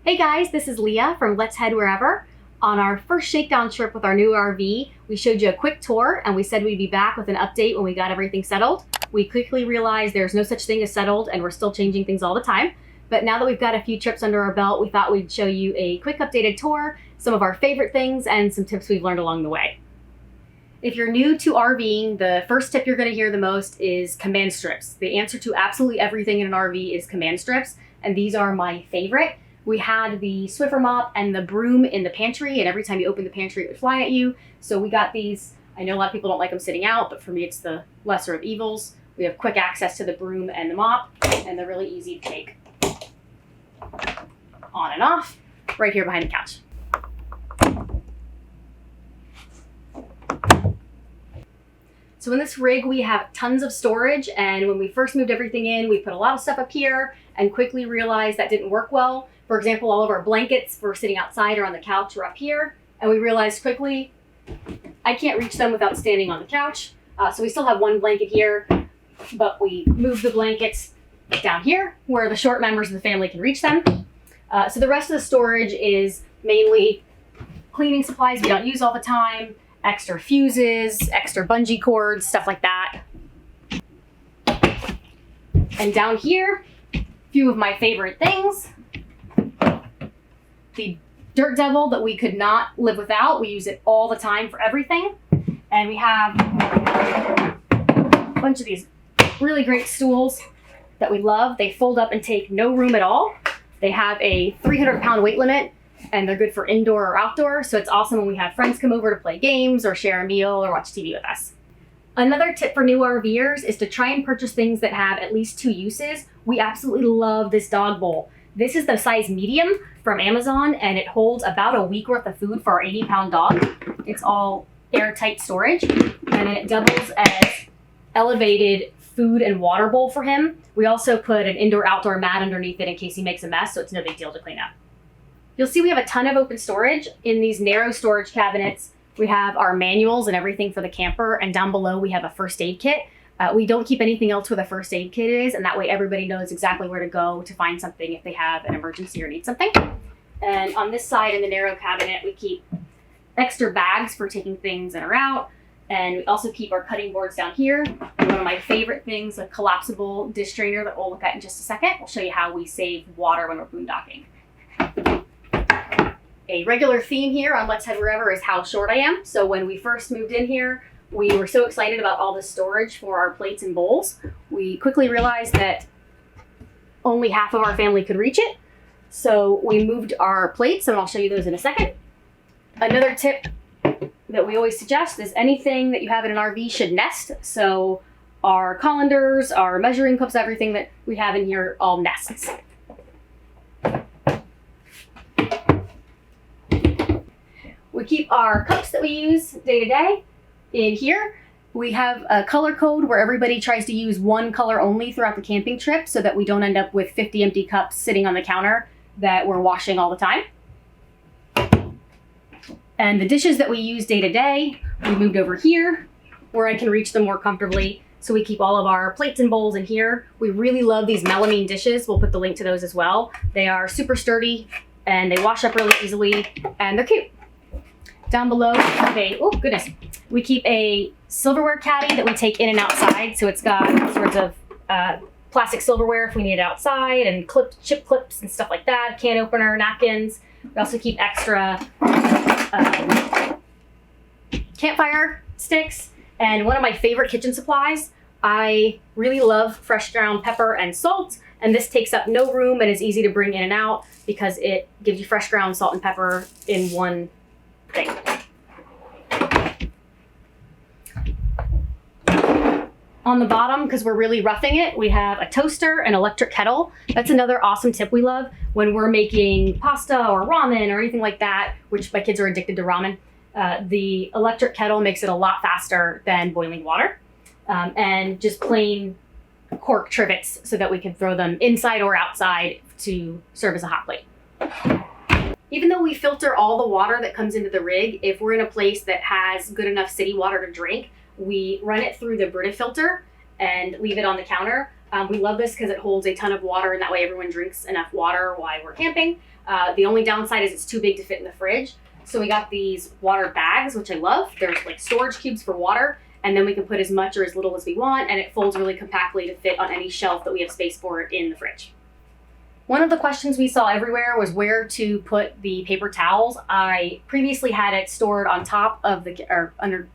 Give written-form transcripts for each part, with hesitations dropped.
Hey guys, this is Leah from Let's Head Wherever. On our first shakedown trip with our new RV, we showed you a quick tour and we said we'd be back with an update when we got everything settled. We quickly realized there's no such thing as settled and we're still changing things all the time. But now that we've got a few trips under our belt, we thought we'd show you a quick updated tour, some of our favorite things, and some tips we've learned along the way. If you're new to RVing, the first tip you're going to hear the most is command strips. The answer to absolutely everything in an RV is command strips, and these are my favorite. We had the Swiffer mop and the broom in the pantry, and every time you open the pantry, it would fly at you. So we got these. I know a lot of people don't like them sitting out, but for me, it's the lesser of evils. We have quick access to the broom and the mop, and they're really easy to take on and off right here behind the couch. So in this rig, we have tons of storage, and when we first moved everything in, we put a lot of stuff up here and quickly realized that didn't work well. For example, all of our blankets for sitting outside or on the couch were up here, and we realized quickly I can't reach them without standing on the couch. So we still have one blanket here, but we moved the blankets down here where the short members of the family can reach them. So the rest of the storage is mainly cleaning supplies we don't use all the time, extra fuses, extra bungee cords, stuff like that. And down here, a few of my favorite things. The Dirt Devil that we could not live without. We use it all the time for everything. And we have a bunch of these really great stools that we love. They fold up and take no room at all. They have a 300-pound weight limit, and they're good for indoor or outdoor. So it's awesome when we have friends come over to play games or share a meal or watch TV with us. Another tip for new RVers is to try and purchase things that have at least 2 uses. We absolutely love this dog bowl. This is the size medium from Amazon, and it holds about a week worth of food for our 80-pound dog. It's all airtight storage, and then it doubles as elevated food and water bowl for him. We also put an indoor-outdoor mat underneath it in case he makes a mess, so it's no big deal to clean up. You'll see we have a ton of open storage. In these narrow storage cabinets, we have our manuals and everything for the camper, and down below we have a first aid kit. We don't keep anything else where the first aid kit is, and that way everybody knows exactly where to go to find something if they have an emergency or need something. And on this side in the narrow cabinet, we keep extra bags for taking things in or out, and we also keep our cutting boards down here. And one of my favorite things, a collapsible dish drainer that we'll look at in just a second. We'll show you how we save water when we're boondocking. A regular theme here on Let's Head Wherever is how short I am. So when we first moved in here, we were so excited about all this storage for our plates and bowls. We quickly realized that only half of our family could reach it. So we moved our plates, and I'll show you those in a second. Another tip that we always suggest is anything that you have in an RV should nest. So our colanders, our measuring cups, everything that we have in here all nests. We keep our cups that we use day to day in here. We have a color code where everybody tries to use one color only throughout the camping trip so that we don't end up with 50 empty cups sitting on the counter that we're washing all the time. And the dishes that we use day to day, we moved over here where I can reach them more comfortably. So we keep all of our plates and bowls in here. We really love these melamine dishes. We'll put the link to those as well. They are super sturdy and they wash up really easily, and they're cute. Down below, we keep a silverware caddy that we take in and outside. So it's got all sorts of plastic silverware if we need it outside, and chip clips and stuff like that, can opener, napkins. We also keep extra campfire sticks. And one of my favorite kitchen supplies, I really love fresh ground pepper and salt. And this takes up no room and is easy to bring in and out because it gives you fresh ground salt and pepper in one thing. On the bottom, because we're really roughing it, we have a toaster and electric kettle. That's another awesome tip we love when we're making pasta or ramen or anything like that, which my kids are addicted to ramen. The electric kettle makes it a lot faster than boiling water. And just plain cork trivets so that we can throw them inside or outside to serve as a hot plate. Even though we filter all the water that comes into the rig, if we're in a place that has good enough city water to drink, we run it through the Brita filter and leave it on the counter. We love this because it holds a ton of water, and that way everyone drinks enough water while we're camping. The only downside is it's too big to fit in the fridge. So we got these water bags, which I love. There's like storage cubes for water, and then we can put as much or as little as we want, and it folds really compactly to fit on any shelf that we have space for in the fridge. One of the questions we saw everywhere was where to put the paper towels. I previously had it stored on top of under.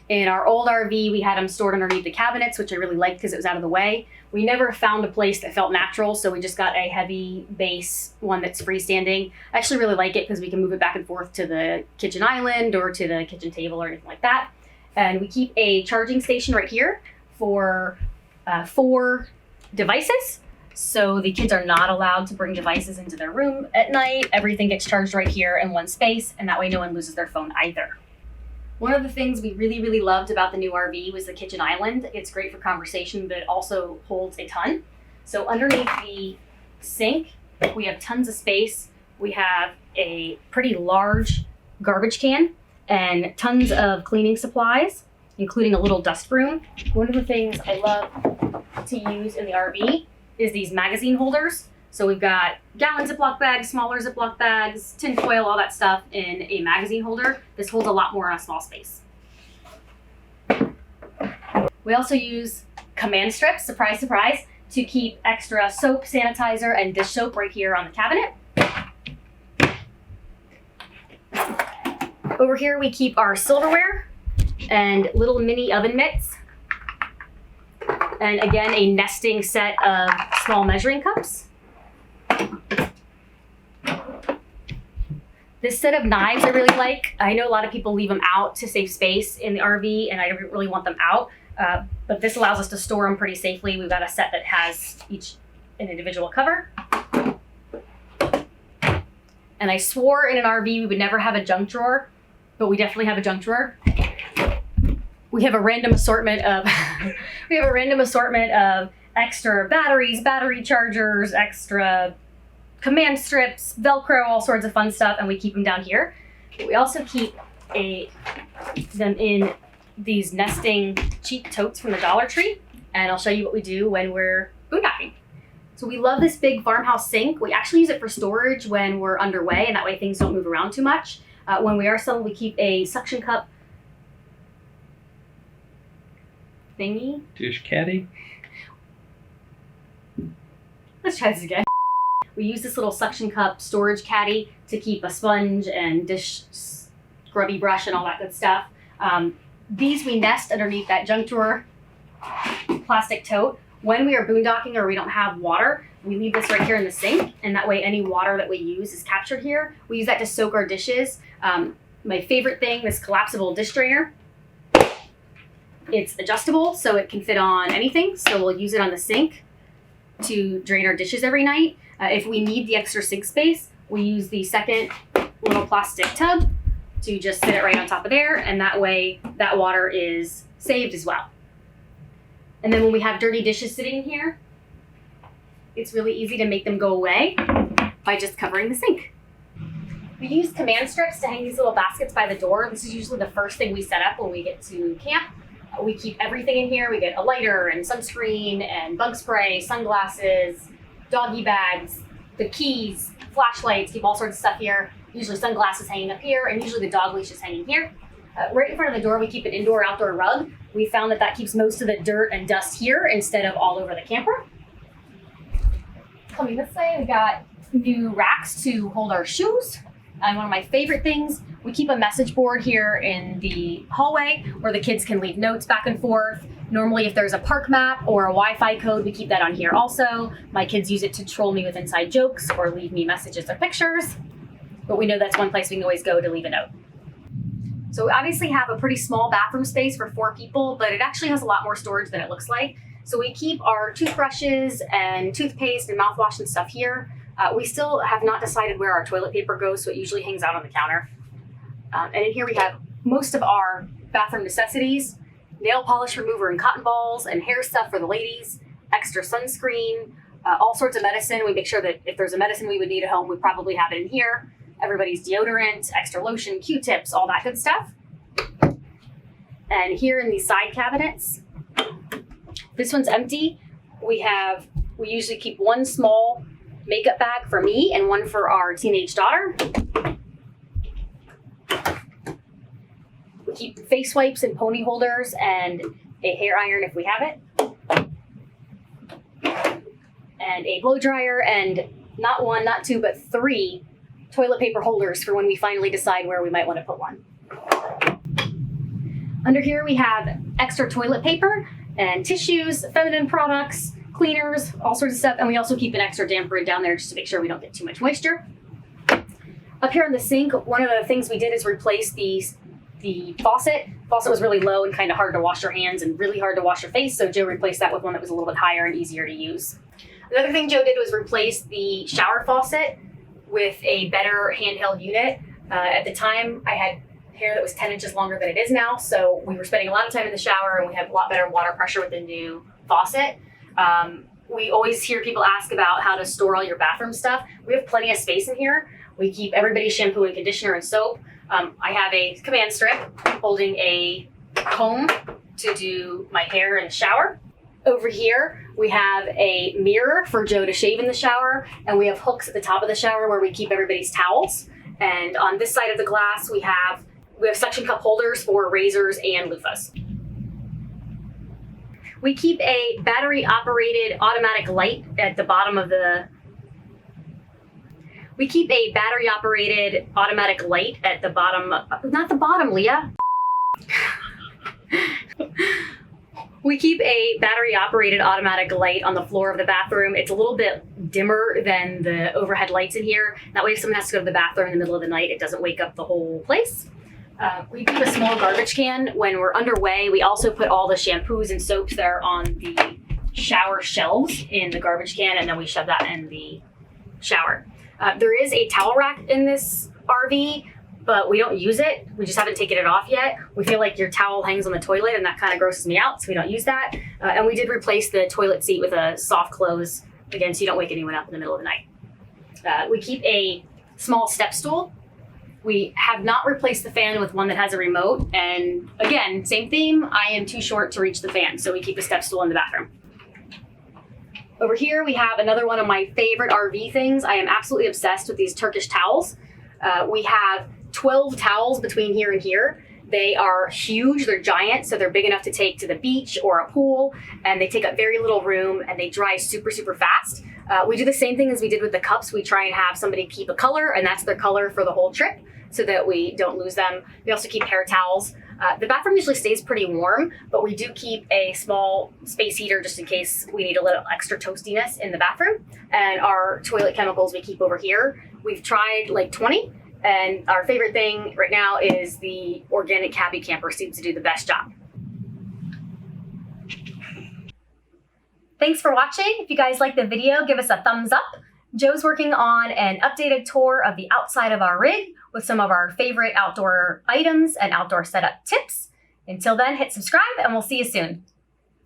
In our old RV, we had them stored underneath the cabinets, which I really liked because it was out of the way. We never found a place that felt natural, so we just got a heavy base one that's freestanding. I actually really like it because we can move it back and forth to the kitchen island or to the kitchen table or anything like that. And we keep a charging station right here for 4 devices. So the kids are not allowed to bring devices into their room at night. Everything gets charged right here in one space, and that way no one loses their phone either. One of the things we really, really loved about the new RV was the kitchen island. It's great for conversation, but it also holds a ton. So underneath the sink, we have tons of space. We have a pretty large garbage can and tons of cleaning supplies, including a little dust broom. One of the things I love to use in the RV is these magazine holders. So we've got gallon Ziploc bags, smaller Ziploc bags, tin foil, all that stuff in a magazine holder. This holds a lot more in a small space. We also use command strips, surprise, surprise, to keep extra soap, sanitizer, and dish soap right here on the cabinet. Over here we keep our silverware and little mini oven mitts. And again, a nesting set of small measuring cups. This set of knives I really like. I know a lot of people leave them out to save space in the RV, and I don't really want them out. But this allows us to store them pretty safely. We've got a set that has each an individual cover. And I swore in an RV we would never have a junk drawer, but we definitely have a junk drawer. We have a random assortment of extra batteries, battery chargers, extra command strips, Velcro, all sorts of fun stuff, and we keep them down here. But we also keep them in these nesting cheap totes from the Dollar Tree, and I'll show you what we do when we're boondocking. So we love this big farmhouse sink. We actually use it for storage when we're underway, and that way things don't move around too much. When we are selling, we keep a suction cup thingy. Dish caddy. Let's try this again. We use this little suction cup storage caddy to keep a sponge and dish scrubby brush and all that good stuff. These we nest underneath that junk drawer plastic tote. When we are boondocking or we don't have water, we leave this right here in the sink, and that way any water that we use is captured here. We use that to soak our dishes. My favorite thing, this collapsible dish drainer. It's adjustable, so it can fit on anything. So we'll use it on the sink to drain our dishes every night. If we need the extra sink space, we use the second little plastic tub to just sit it right on top of there, and that way that water is saved as well. And then when we have dirty dishes sitting in here, it's really easy to make them go away by just covering the sink. We use command strips to hang these little baskets by the door. This is usually the first thing we set up when we get to camp. We keep everything in here. We get a lighter and sunscreen and bug spray, sunglasses, doggy bags, the keys, flashlights, keep all sorts of stuff here. Usually sunglasses hanging up here, and usually the dog leash is hanging here. Right in front of the door, we keep an indoor-outdoor rug. We found that keeps most of the dirt and dust here instead of all over the camper. Coming this way, we got new racks to hold our shoes. And one of my favorite things, we keep a message board here in the hallway where the kids can leave notes back and forth. Normally, if there's a park map or a Wi-Fi code, we keep that on here also. My kids use it to troll me with inside jokes or leave me messages or pictures. But we know that's one place we can always go to leave a note. So we obviously have a pretty small bathroom space for 4 people, but it actually has a lot more storage than it looks like. So we keep our toothbrushes and toothpaste and mouthwash and stuff here. We still have not decided where our toilet paper goes, so it usually hangs out on the counter. And in here we have most of our bathroom necessities, nail polish remover and cotton balls and hair stuff for the ladies, extra sunscreen, all sorts of medicine. We make sure that if there's a medicine we would need at home, we probably have it in here. Everybody's deodorant, extra lotion, Q-tips, all that good stuff. And here in these side cabinets, this one's empty. we usually keep one small makeup bag for me and one for our teenage daughter. We keep face wipes and pony holders and a hair iron if we have it. And a blow dryer and not one, not two, but 3 toilet paper holders for when we finally decide where we might want to put one. Under here we have extra toilet paper and tissues, feminine products, cleaners, all sorts of stuff. And we also keep an extra damper down there just to make sure we don't get too much moisture. Up here on the sink, one of the things we did is replace the faucet. The faucet was really low and kind of hard to wash your hands and really hard to wash your face. So Joe replaced that with one that was a little bit higher and easier to use. Another thing Joe did was replace the shower faucet with a better handheld unit. At the time, I had hair that was 10 inches longer than it is now, so we were spending a lot of time in the shower and we had a lot better water pressure with the new faucet. We always hear people ask about how to store all your bathroom stuff. We have plenty of space in here. We keep everybody's shampoo and conditioner and soap. I have a command strip holding a comb to do my hair in the shower. Over here, we have a mirror for Joe to shave in the shower, and we have hooks at the top of the shower where we keep everybody's towels. And on this side of the glass, we have suction cup holders for razors and loofahs. We keep a battery-operated automatic light at the bottom of the... We keep a battery-operated automatic light at the bottom... Not the bottom, Leah! We keep a battery-operated automatic light on the floor of the bathroom. It's a little bit dimmer than the overhead lights in here. That way if someone has to go to the bathroom in the middle of the night, it doesn't wake up the whole place. We keep a small garbage can when we're underway. We also put all the shampoos and soaps that are on the shower shelves in the garbage can, and then we shove that in the shower. There is a towel rack in this RV, but we don't use it. We just haven't taken it off yet. We feel like your towel hangs on the toilet and that kind of grosses me out, so we don't use that. And we did replace the toilet seat with a soft close, again, so you don't wake anyone up in the middle of the night. We keep a small step stool. We have not replaced the fan with one that has a remote. And again, same theme, I am too short to reach the fan, so we keep a step stool in the bathroom. Over here, we have another one of my favorite RV things. I am absolutely obsessed with these Turkish towels. We have 12 towels between here and here. They are huge, they're giant, so they're big enough to take to the beach or a pool, and they take up very little room and they dry super, super fast. We do the same thing as we did with the cups. We try and have somebody keep a color, and that's their color for the whole trip so that we don't lose them. We also keep hair towels. The bathroom usually stays pretty warm, but we do keep a small space heater just in case we need a little extra toastiness in the bathroom. And our toilet chemicals we keep over here. We've tried like 20. And our favorite thing right now is the organic Happy Camper seems to do the best job. Thanks for watching. If you guys like the video, give us a thumbs up. Joe's working on an updated tour of the outside of our rig with some of our favorite outdoor items and outdoor setup tips. Until then, hit subscribe and we'll see you soon.